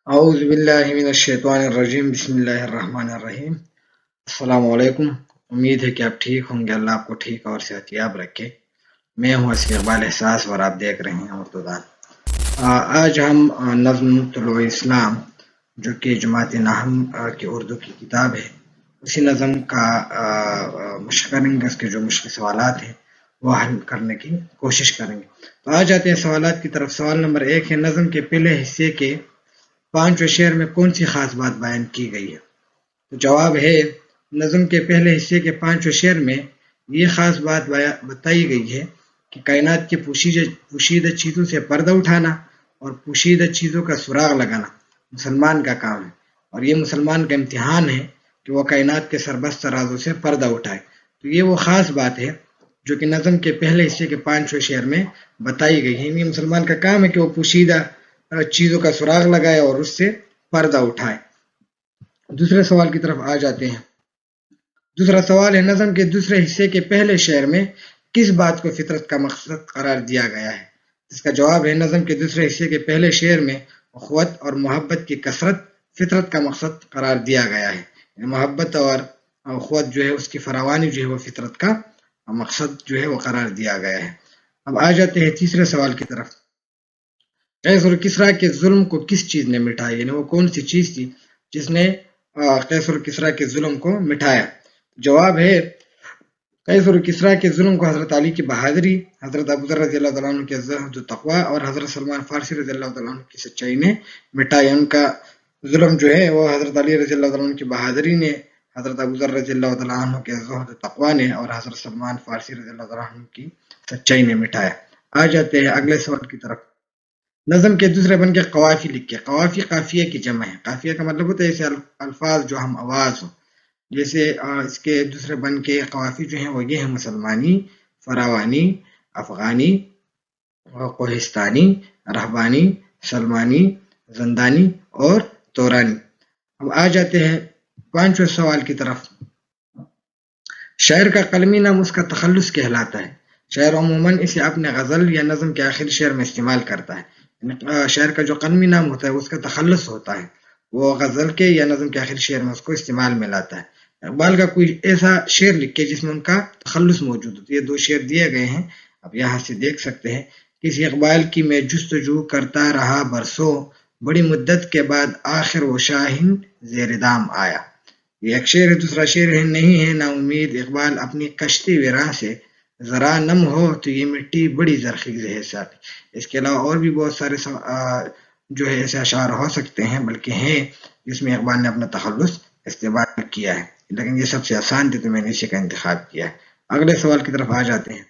اعوذ باللہ من الشیطان الرجیم بسم اللہ الرحمن الرحیم۔ السلام علیکم۔ امید ہے کہ آپ ٹھیک ہوں گے، اللہ آپ کو ٹھیک اور صحت یاب رکھے۔ میں ہوں اسکی اقبال احساس اور آپ دیکھ رہے ہیں اردو دان۔ آج ہم نظم طلوع اسلام جو کہ جماعت نحم کی اردو کی کتاب ہے، اسی نظم کا مشق کریں گے۔ اس کے جو مشکل سوالات ہیں وہ حل کرنے کی کوشش کریں گے۔ تو آ جاتے ہیں سوالات کی طرف۔ سوال نمبر 1 ہے، نظم کے پہلے حصے کے 5ویں شعر میں کون سی خاص بات بیان کی گئی ہے؟ تو جواب ہے، نظم کے پہلے حصے کے 5ویں شعر میں یہ خاص بات بتائی گئی ہے کہ کائنات کی پوشیدہ چیزوں سے پردہ اٹھانا اور پوشیدہ چیزوں کا سراغ لگانا مسلمان کا کام ہے، اور یہ مسلمان کا امتحان ہے کہ وہ کائنات کے سربستہ رازوں سے پردہ اٹھائے۔ تو یہ وہ خاص بات ہے جو کہ نظم کے پہلے حصے کے 5ویں شعر میں بتائی گئی ہے۔ یہ مسلمان کا کام ہے کہ وہ پوشیدہ چیزوں کا سراغ لگائے اور اس سے پردہ اٹھائے۔ دوسرے سوال کی طرف آ جاتے ہیں۔ دوسرا سوال ہے، نظم کے دوسرے حصے کے پہلے شعر میں کس بات کو فطرت کا مقصد قرار دیا گیا ہے؟ اس کا جواب ہے، نظم کے دوسرے حصے کے پہلے شعر میں اخوت اور محبت کی کثرت فطرت کا مقصد قرار دیا گیا ہے۔ محبت اور اخوت جو ہے، اس کی فراوانی جو ہے وہ فطرت کا مقصد جو ہے وہ قرار دیا گیا ہے۔ اب آ جاتے ہیں تیسرے سوال کی طرف۔ قیصر و کسریٰ کے ظلم کو کس چیز نے مٹایا؟ یعنی وہ کون سی چیز تھی جس نے قیصر و کسریٰ کے ظلم کو مٹایا؟ جواب ہے، قیصر و کسریٰ کے ظلم کو حضرت علی کی بہادری، حضرت ابوذر رضی اللہ تعالیٰ عنہ کے زہد و تقویٰ اور حضرت سلمان فارسی رضی اللہ تعالیٰ عنہ کی سچائی نے مٹایا۔ ان کا ظلم جو ہے وہ حضرت علی رضی اللہ تعالیٰ عنہ کی بہادری نے، حضرت ابوذر رضی اللہ تعالیٰ عنہ کے زہد و تقویٰ نے اور حضرت سلمان فارسی رضی اللہ تعالیٰ عنہ کی سچائی نے مٹایا۔ آ جاتے ہیں اگلے سوال کی طرف۔ نظم کے دوسرے بند کے قوافی لکھے۔ قوافی قافیہ کی جمع ہے۔ قافیہ کا مطلب ہوتا ہے ایسے الفاظ جو ہم آواز ہو۔ جیسے اس کے دوسرے بند کے قوافی جو ہیں وہ یہ ہیں: مسلمانی، فراوانی، افغانی، کوہستانی، رہبانی، سلمانی، زندانی اور تورانی۔ اب آ جاتے ہیں 5ویں سوال کی طرف۔ شاعر کا قلمی نام اس کا تخلص کہلاتا ہے۔ شاعر عموماً اسے اپنے غزل یا نظم کے آخری شعر میں استعمال کرتا ہے۔ شاعر کا جو قلمی نام ہوتا ہے اس کا تخلص ہوتا ہے، وہ غزل کے یا نظم کے آخری شعر میں اس کو استعمال میں لاتا ہے۔ اقبال کا کوئی ایسا شعر لکھے جس میں ان کا تخلص موجود ہو۔ یہ 2 شعر دیے گئے ہیں، اب یہاں سے دیکھ سکتے ہیں۔ کسی اقبال کی میں جستجو کرتا رہا برسوں، بڑی مدت کے بعد آخر وہ شاہین زیر دام آیا۔ یہ ایک شعر ہے۔ دوسرا شعر ہے، نہیں ہے نا امید اقبال اپنی کشتی ویراں سے، ذرا نم ہو تو یہ مٹی بڑی زرخیز ہے ساتھ۔ اس کے علاوہ اور بھی بہت سارے جو ہے ایسے اشعار ہو سکتے ہیں، بلکہ ہیں جس میں اقبال نے اپنا تخلص استعمال کیا ہے، لیکن یہ سب سے آسان تھے تو میں نے اسی کا انتخاب کیا ہے۔ اگلے سوال کی طرف آ جاتے ہیں۔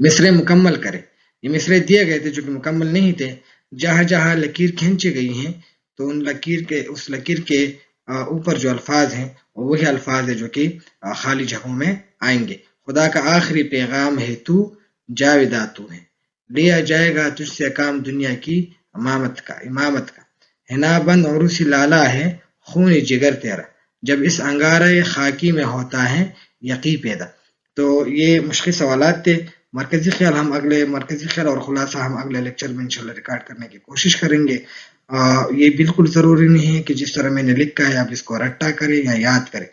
مصرے مکمل کرے۔ یہ مصرے دیے گئے تھے جو کہ مکمل نہیں تھے۔ جہاں جہاں لکیر کھینچی گئی ہیں تو اس لکیر کے اوپر جو الفاظ ہیں وہی الفاظ ہیں جو کہ خالی جگہوں میں آئیں گے۔ خدا کا آخری پیغام ہے تو، جاویدہ تو ہے، لیا جائے گا تجھ سے کام دنیا کی امامت کا، حنا بند عروسی لالا ہے خون جگر تیرا، جب اس انگارہ خاکی میں ہوتا ہے یقی پیدا۔ تو یہ مشکل سوالات تھے۔ مرکزی خیال اور خلاصہ ہم اگلے لیکچر میں انشاءاللہ ریکارڈ کرنے کی کوشش کریں گے۔ یہ بالکل ضروری نہیں ہے کہ جس طرح میں نے لکھا ہے آپ اس کو رٹا کریں یا یاد کریں،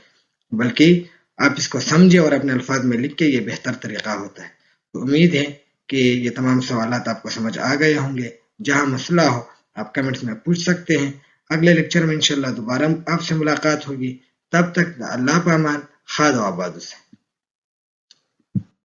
بلکہ آپ اس کو سمجھیں اور اپنے الفاظ میں لکھ کے، یہ بہتر طریقہ ہوتا ہے۔ تو امید ہے کہ یہ تمام سوالات آپ کو سمجھ آ گئے ہوں گے۔ جہاں مسئلہ ہو آپ کمنٹس میں پوچھ سکتے ہیں۔ اگلے لیکچر میں انشاءاللہ دوبارہ آپ سے ملاقات ہوگی۔ تب تک اللہ پامان، خاد و آباد سے۔